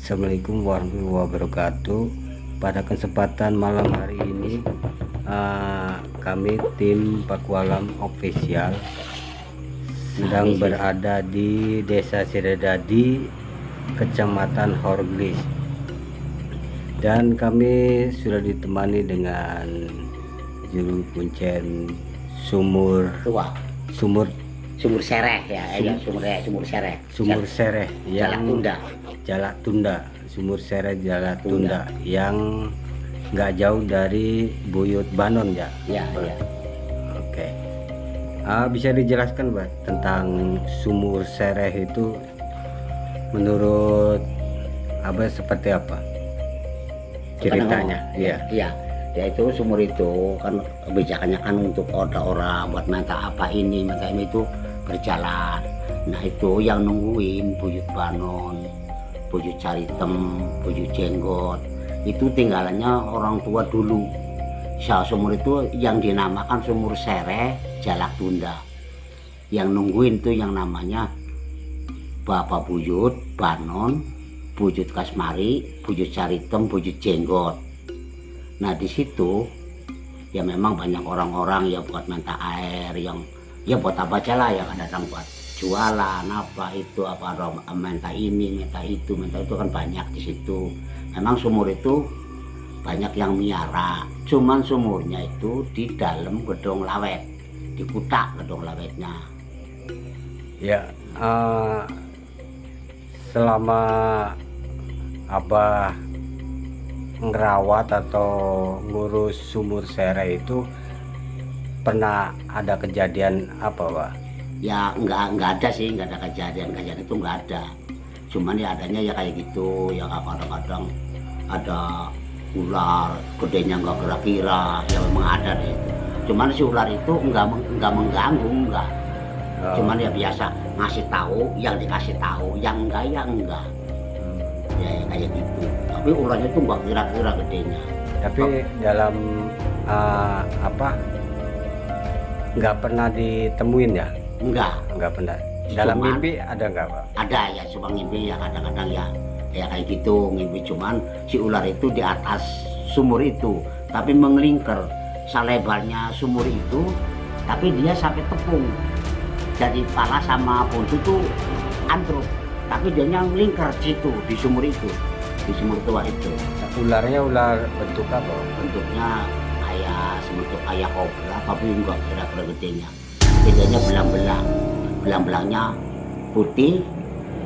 Assalamualaikum warahmatullahi wabarakatuh. Pada kesempatan malam hari ini kami tim Pakualam Official sedang berada di Desa Siredadi, Kecamatan Horglis, dan kami sudah ditemani dengan juru kuncen sumur Sereh ya, sumur Sereh. Sumur Sereh yang Jalak Tunda, Sumur Sereh Jalak Tunda yang nggak jauh dari Buyut Banon ya. Ya. Oke. Bisa dijelaskan Pak tentang Sumur Sereh itu menurut Abah seperti apa ceritanya? Ya, itu sumur itu kan kebijakannya kan untuk orang buat minta apa ini itu berjalan. Nah itu yang nungguin Buyut Banon, Buyut Caritem, Buyut Jenggot itu tinggalannya orang tua dulu. Sumur itu yang dinamakan Sumur Sereh Jalak Tunda. Yang nungguin tuh yang namanya Bapak Buyut Banon, Buyut Kasmari, Buyut Caritem, Buyut Jenggot. Nah di situ ya memang banyak orang-orang ya buat minta air, yang ya buat apa aja lah, yang datang buat jualan apa itu, apa minta ini minta itu kan banyak di situ. Memang sumur itu banyak yang miara, cuman sumurnya itu di dalam gedung lawet, di kutak gedung lawetnya. Ya, selama Abah ngerawat atau ngurus Sumur Sereh itu pernah ada kejadian apa Pak? Ya nggak ada sih, nggak ada kejadian itu nggak ada. Cuman ya adanya ya kayak gitu, ya kadang-kadang ada ular gedenya nggak kira-kira, ya memang ada deh itu. Cuman si ular itu nggak mengganggu, nggak. Cuman ya biasa ngasih tahu, yang dikasih tahu, yang enggak ya enggak. Ya kayak gitu. Tapi ularnya itu nggak kira-kira gedenya. Tapi dalam nggak pernah ditemuin ya? Nggak pernah. Dalam mimpi ada nggak Pak? Ada ya, cuma mimpi ya kadang-kadang ya kayak gitu mimpi. Cuman si ular itu di atas sumur itu, tapi mengelingker selebarnya sumur itu, tapi dia sampai tepung. Jadi pala sama puntu tuh antruk, tapi dia ngelingker situ di sumur itu, di sumur tua itu. Ularnya ular bentuk apa? Bentuknya kayak sebentuk kayak kobra, tapi enggak kira-kira gedenya. Bedanya belang-belangnya putih,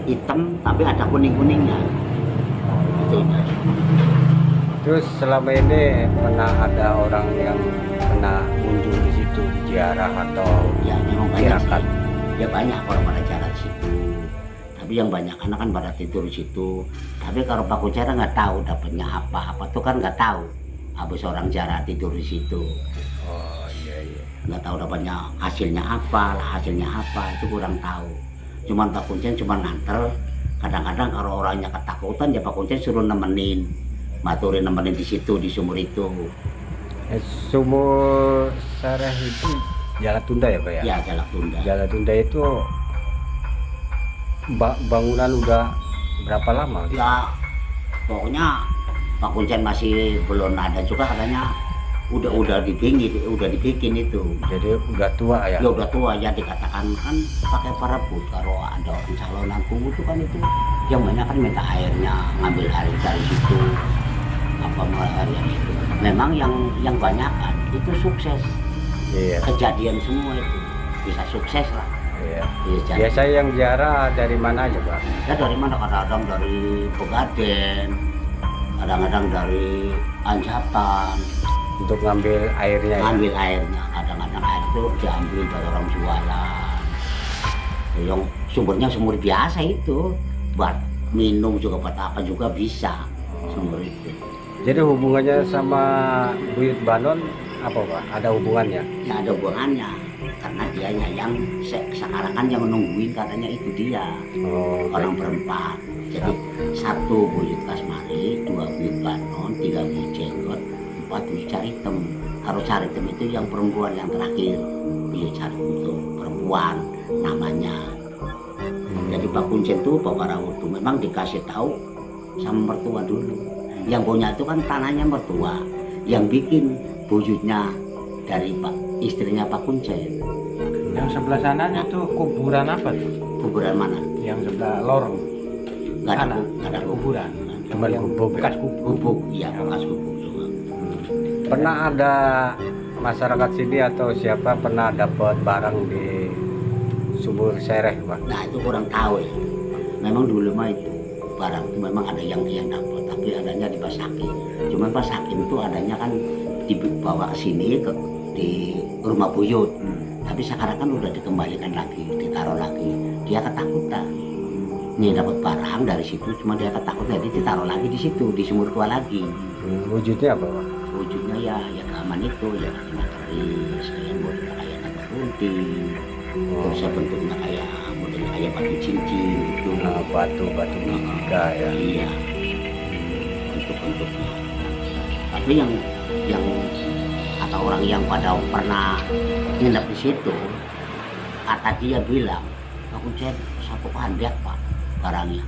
hitam, tapi ada kuning-kuningnya. Gitu. Terus selama ini pernah ada orang yang pernah kunjung di situ, ziarah atau ya memang tirakat? Ya banyak orang pada ziarah di situ. Tapi yang banyak anak kan pada tidur di situ. Tapi kalau Pak Kuncara nggak tahu dapatnya apa tuh kan nggak tahu. Habis orang ziarah tidur di situ. Oh iya. Nggak tahu dapatnya hasilnya apa itu kurang tahu. Cuman Pak Kuncen cuma nganter. Kadang-kadang kalau orangnya ketakutan ya Pak Kuncen suruh nemenin di situ, di sumur itu. Sumur Sereh itu Jalak Tunda ya Pak ya? Ya Jalak Tunda. Jalak Tunda itu bangunan udah berapa lama? Ya pokoknya Pak Kuncen masih belum ada juga katanya. Udah dibikin itu. Jadi udah tua ya? Ya udah tua ya, dikatakan kan pakai parabut. Kalau ada orang calonan kunggu itu kan itu yang banyak kan minta airnya, ngambil air dari situ, apa airnya itu. Memang yang banyak kan itu sukses. Iya. Kejadian semua itu bisa sukses lah. Iya. Biasa yang ziarah dari mana aja Pak? Ya dari mana, kadang-kadang dari Pegaden, kadang-kadang dari Anjatan. Untuk ngambil airnya Kadang-kadang air itu diambil dari orang jualan. Yang sumbernya sumur biasa itu, buat minum juga, buat apa juga bisa sumber itu. Jadi hubungannya sama Buyut Banon apa Pak? Ada hubungannya? Ya ada hubungannya, karena dia yang sekarang kan yang menungguin katanya itu dia. Orang berempat. Jadi satu Buyut Kasmari, dua Buyut Banon, tiga Buyut Jenggot, Buyut Caritem. Kalau Caritem itu yang perempuan yang terakhir. Buyut Caritem itu perempuan namanya. Jadi Pak Kuncen itu Bapak Rawuh itu memang dikasih tahu sama mertua dulu. Yang punya itu kan tanahnya mertua, yang bikin buyutnya dari istrinya Pak Kuncen. Yang sebelah sananya tuh kuburan apa tuh? Kuburan mana? Yang sebelah lorong. Nggak ada, Sana, nggak ada kuburan. Cuman Yang gubuk ya? bekas gubuk. Gubuk, iya bekas gubuk juga. Pernah ada masyarakat sini atau siapa pernah dapat barang di Sumur Sereh, Pak? Nah itu kurang tahu ya. Memang dulu mah itu barang itu memang ada yang dapat, tapi adanya di Pasaki. Cuman Pasaki itu adanya kan dibawa ke sini di rumah buyut. Tapi sekarang kan udah dikembalikan lagi, ditaruh lagi. Dia ketakutan. Nih dapat barang dari situ, cuma dia ketakutan jadi ditaruh lagi di situ, di sumur tua lagi. Wujudnya apa, Pak? Wujudnya ya gaman itu ya keris, kayak model kayak naga runting. Terus ya bentuknya kayak modelnya kayak batu cincin gitu. Batu-batu mistika ya. Iya, bentuk-bentuknya. Tapi yang kata orang yang pada pernah nginep di situ, kata dia bilang, Pak Kuncen satu kandek Pak barangnya.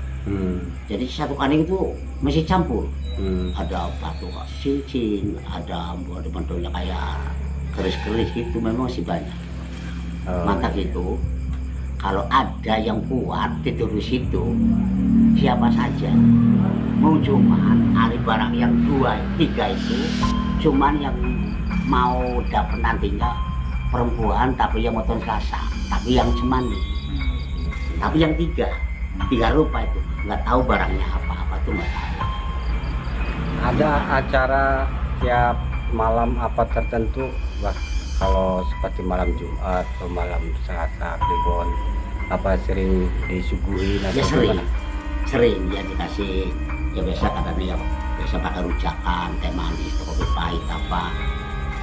Jadi satu kandek itu masih campur. Ada batu cincin, ada bentuknya kayak keris-keris gitu, memang masih banyak. Maka gitu, kalau ada yang kuat tidur di situ, siapa saja mau cuman hari barang yang 2, 3 itu cuman yang mau dapat nantinya perempuan tapi yang motor Selasa, tapi yang cemani, tapi yang 3 rupa itu nggak tahu barangnya apa tuh nggak tahu. Ada acara tiap malam apa tertentu, Pak? Kalau seperti malam Jumat atau malam Selasa, Kliwon, apa sering disuguhin atau Ya sering, gimana? sering ya dikasih ya biasa katanya ya biasa pakai rujakan, teh manis, kopi pahit apa,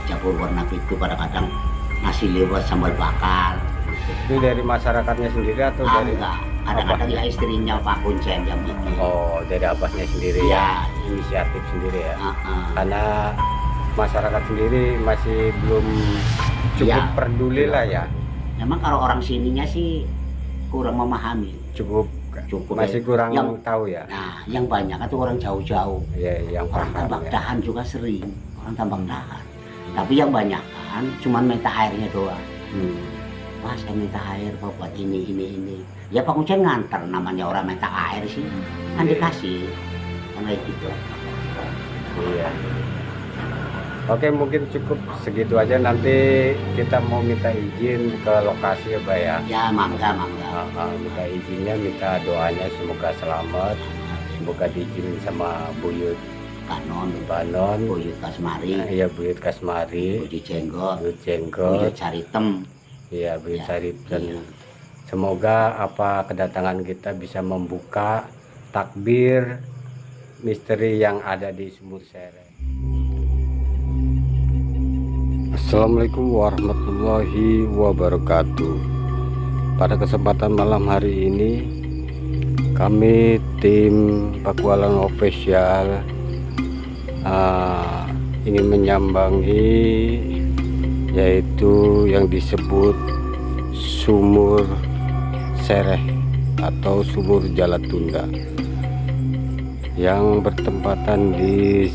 campur warna itu kadang-kadang nasi lewat sambal bakar. Itu dari masyarakatnya sendiri atau dari Enggak, kadang-kadang ya istrinya Pak Kuncen yang bikin. Oh, dari abahnya sendiri Ya, ya, inisiatif sendiri ya. Heeh. Karena masyarakat sendiri masih belum cukup Ya. peduli lah ya, Memang kalau orang sininya sih kurang memahami. cukup masih ya. kurang Yang- tahu ya. Nah, yang banyak itu orang jauh-jauh. Ya, yang Orang paham tambak ya. dahan juga sering, orang tambak dahan. Tapi yang banyak kan cuman minta airnya doang. Wah, saya minta air Pak, buat ini. Ya Pak Kuncen nganter, namanya orang minta air sih. Kan Iya. dikasih. Kan kayak gitu. Iya. Oke, mungkin cukup segitu aja. Nanti kita mau minta izin ke lokasi ya, Pak ya. Ya mangga. Minta izinnya, minta doanya semoga selamat, semoga diizinin sama Buyut Banon, Buyut Kasmari, iya Buyut Kasmari, Buyut Jenggot, Buyut Jenggot, Buyut Caritem. iya Buyut Ya, Sarip, dan iya. semoga apa kedatangan kita bisa membuka takbir misteri yang ada di Sumur Sereh. Assalamualaikum warahmatullahi wabarakatuh. Pada kesempatan malam hari ini kami tim Pakualan Official ingin menyambangi yaitu yang disebut Sumur Sereh atau Sumur Jalatunda yang bertempatan di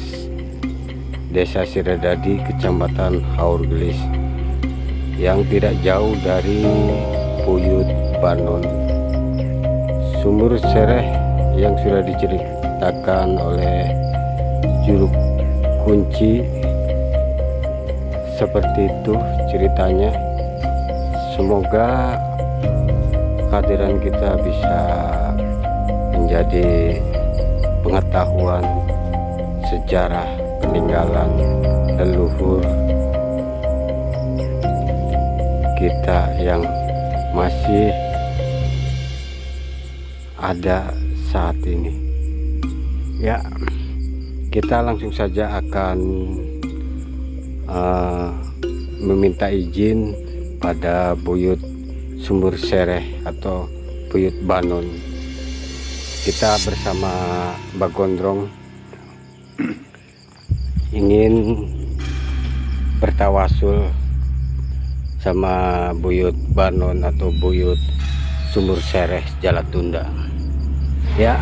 Desa Siradadi, Kecamatan Haurgelis, yang tidak jauh dari Buyut Banon. Sumur Sereh yang sudah diceritakan oleh juru kunci seperti itu ceritanya. Semoga kehadiran kita bisa menjadi pengetahuan sejarah peninggalan leluhur kita yang masih ada saat ini. Ya, kita langsung saja akan meminta izin pada Buyut Sumur Sereh atau Buyut Banon. Kita bersama Mbak Gondrong ingin bertawasul sama Buyut Banon atau Buyut Sumur Sereh Jalatunda. Ya,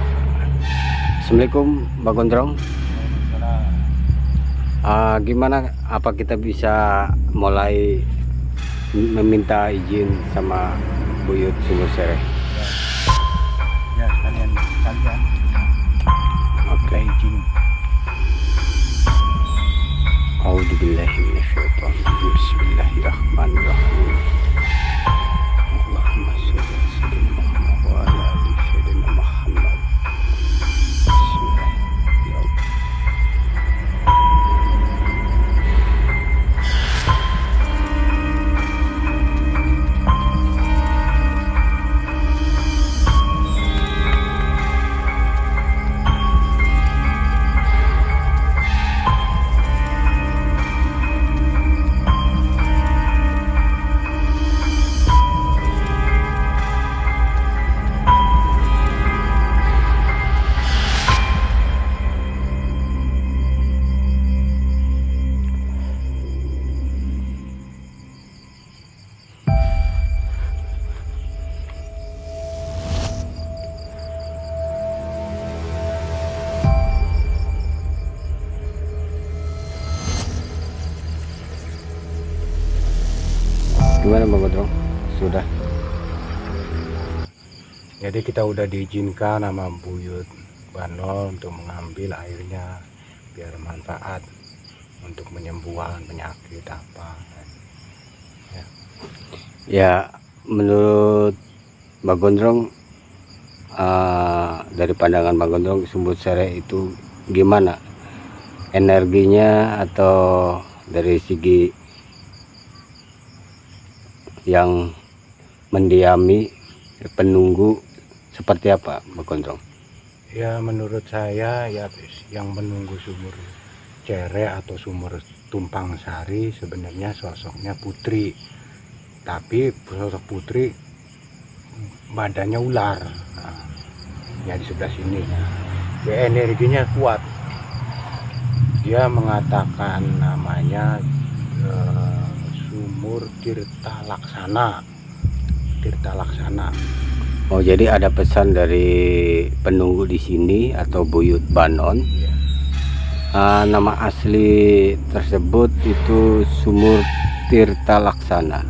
Assalamualaikum Mbak Gondrong. Gimana, apa kita bisa mulai meminta izin sama Buyut Sumur Sereh? Ya sekalian Oke. izin. A'udzubillahi minasyaitonir Bismillahirrahmanirrahim. Allahumma sholli ala sayyidina Muhammad wa ala ali sayyidina Muhammad. Bismillah. Ya Allah. Gimana Bang Gondrong? Sudah. Jadi kita udah diizinkan sama Buyut Banon untuk mengambil airnya biar manfaat untuk penyembuhan penyakit apa. Ya, menurut Bang Gondrong, dari pandangan Bang Gondrong, Sumur Sereh itu gimana energinya, atau dari segi yang mendiami penunggu seperti apa Bang Gondrong? Ya menurut saya ya yang menunggu Sumur Sereh atau Sumur Tumpang Sari sebenarnya sosoknya putri, tapi sosok putri badannya ular. Nah, ya di sebelah sini ya, energinya kuat. Dia mengatakan namanya Sumur Tirta Laksana. Oh, jadi ada pesan dari penunggu di sini atau Buyut Banon. Ya. Nama asli tersebut itu Sumur Tirta Laksana.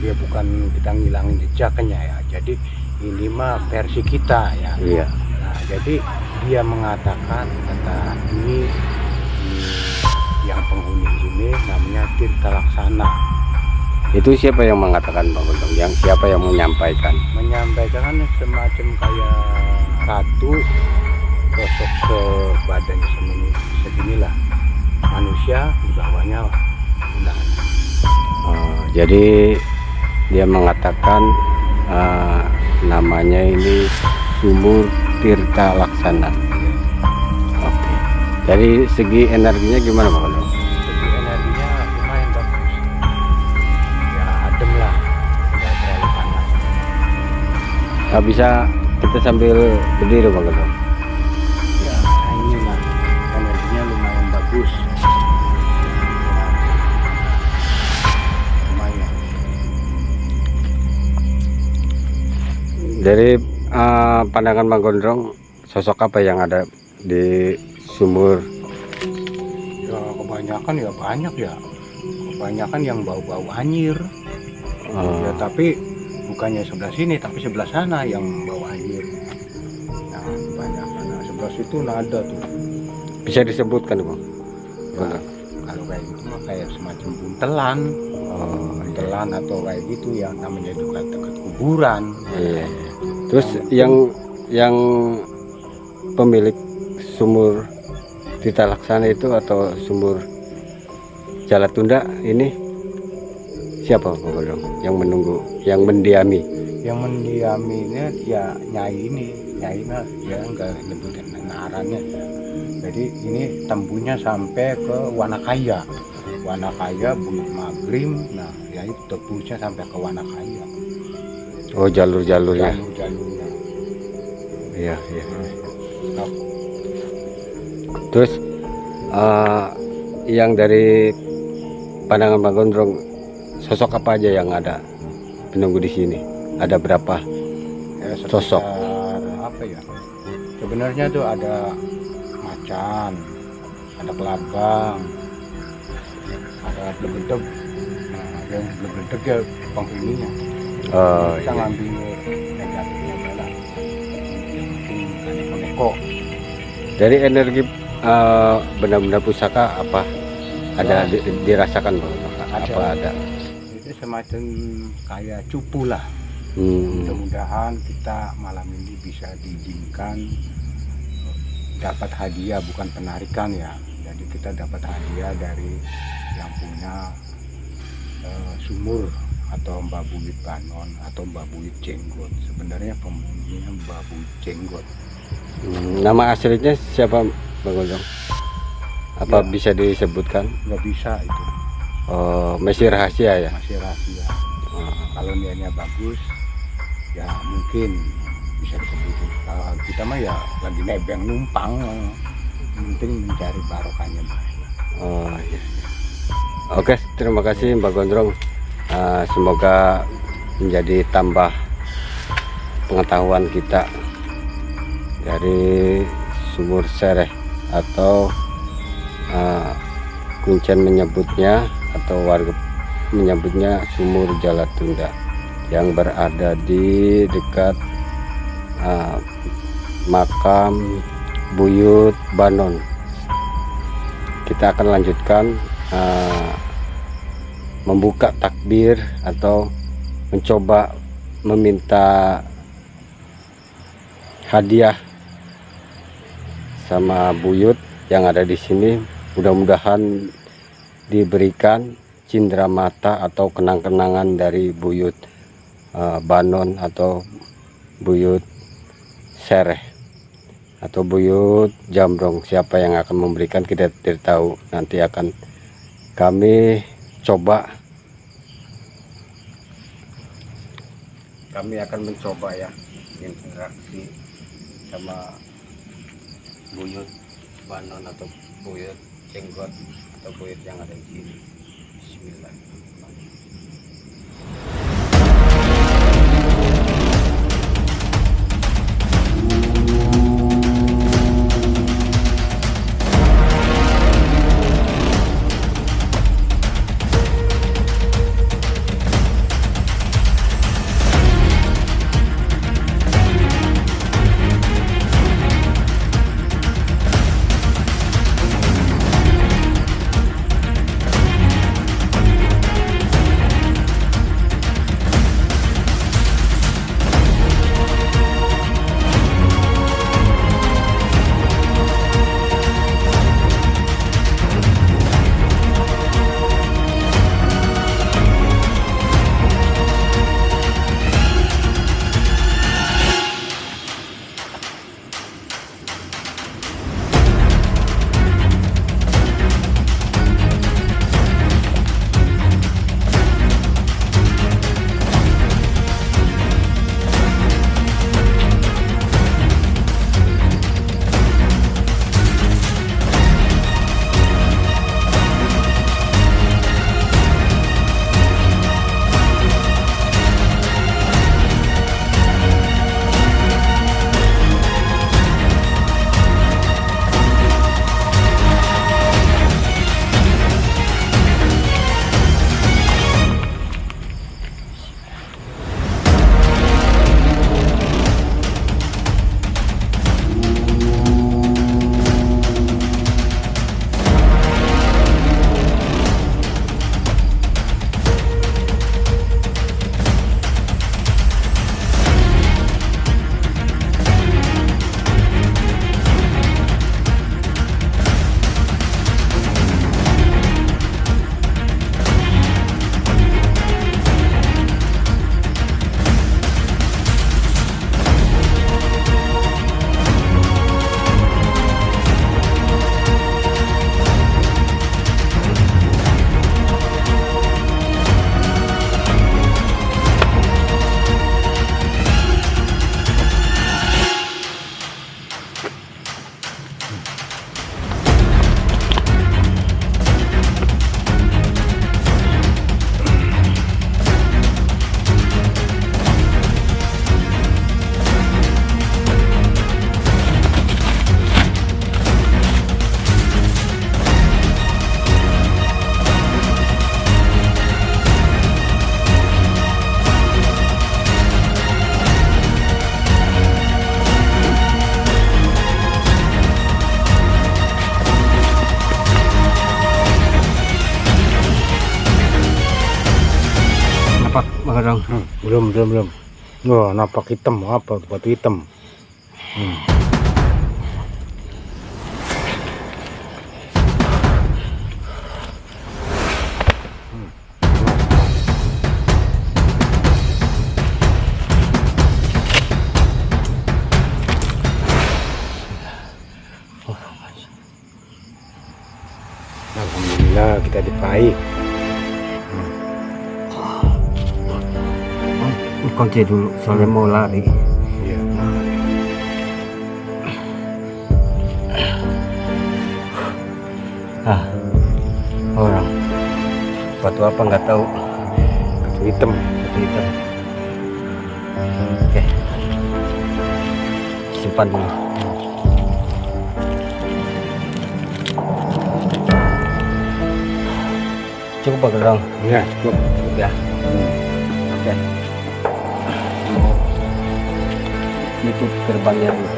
Dia bukan kita ngilangin jejaknya ya. Jadi ini mah versi kita ya. Iya. Nah, jadi dia mengatakan kata ini yang penghuni sini namanya Tirta Laksana. Itu siapa yang mengatakan Bang Gondrong? Yang siapa yang menyampaikan? Menyampaikan kan semacam kayak ratu, sosok sebadannya seginilah, manusia di bawahnya ular. Jadi dia mengatakan namanya ini Sumur Tirta Laksana. Oke. Dari segi energinya gimana Bang Gondrong? Jadi energinya lumayan bagus, ya adem lah, tidak terlalu panas. Bisa kita sambil berdiri Bang Gondrong? Ya ini lah, energinya lumayan bagus. Lumayan. Dari pandangan Bang Gondrong, sosok apa yang ada di sumur? Ya kebanyakan ya banyak ya, kebanyakan yang bau-bau anyir. Ya tapi bukannya sebelah sini tapi sebelah sana yang bau anyir. Nah kebanyakan sebelah situ ada tuh. Bisa disebutkan Bang? Ya, kalau kayak gitu mah kayak semacam buntelan, buntelan atau kayak gitu ya, namanya juga dekat kuburan. Iya. Terus yang pemilik sumur Tirta Laksana itu atau sumur Jalatunda ini siapa Bang Gondrong? Yang menunggu, yang mendiami? Yang mendiaminya ya nyai mah ya enggak nyebutin ngarannya. Jadi ini tembunya sampai ke Wanakaya, Buyut Magrim. Nah ya itu tembusnya sampai ke Wanakaya. Oh, jalur-jalurnya. Jalur-jalurnya. Iya. Nah, Terus yang dari pandangan Bang Gondrong, sosok apa aja yang ada penunggu di sini? Ada berapa ya, sosok? apa ya? Sebenarnya tuh ada macan, ada kelabang, ada bledeg. Nah, yang bledeg ya penghuninya. Oh Kita iya. ngambil negatifnya adalah mungkin ada koneko. Dari energi benda-benda pusaka apa ada Ya. dirasakan Bang? Apa ada? Itu semacam kayak cupu lah. Hmm. Mudah-mudahan kita malam ini bisa diizinkan dapat hadiah, bukan penarikan ya. Jadi kita dapat hadiah dari yang punya sumur atau Mbak Buyut Banon atau Mbak Buyut Jenggot. Sebenarnya penghuninya Mbak Buyut Jenggot. Nama aslinya siapa Bang Gondrong? Apa Ya. bisa disebutkan? Nggak bisa itu, Oh, masih rahasia ya? masih rahasia. Oh. Kalau niatnya bagus, ya mungkin bisa disebut. Kalau kita mah ya lagi nebeng numpang, penting mencari barokahnya. Oh iya. Oke, terima kasih Mbak Gondrong. Semoga menjadi tambah pengetahuan kita dari sumur Sereh atau Kuncen menyebutnya atau warga menyebutnya sumur Jalatunda yang berada di dekat makam Buyut Banon. Kita akan lanjutkan membuka takbir atau mencoba meminta hadiah sama buyut yang ada di sini. Mudah-mudahan diberikan cindera mata atau kenang-kenangan dari buyut Banon atau buyut Sereh atau buyut Jambrong. Siapa yang akan memberikan kita tidak tahu, nanti akan kami coba, kami akan mencoba ya interaksi sama buyut Banon atau buyut Jenggot atau buyut yang ada di sini. Bismillahirrahmanirrahim. Orang Belum. Wah, napak hitam apa? Batu hitam. Alhamdulillah kita dipakai. kunci dulu soalnya mau lari. Iya. Orang batu apa nggak tahu. Batu hitam. Batu hitam. Oke, simpan dulu. Cukup Pak Gedong? Iya, cukup. Ya. Oke. Mau nutup gerbangnya dulu.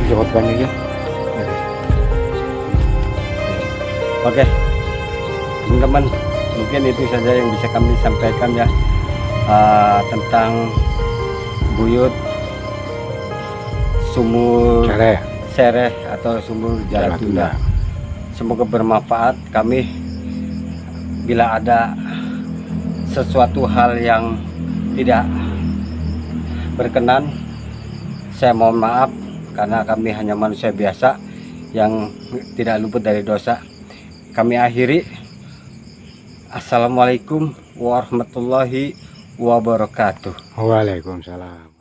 Jawab banyak ya. Oke, teman-teman, mungkin itu saja yang bisa kami sampaikan ya tentang buyut sumur Sereh atau sumur Jalatunda. Semoga bermanfaat. Kami bila ada sesuatu hal yang tidak berkenan, saya mohon maaf karena kami hanya manusia biasa yang tidak luput dari dosa. Kami akhiri. Assalamualaikum warahmatullahi wabarakatuh. Waalaikumsalam.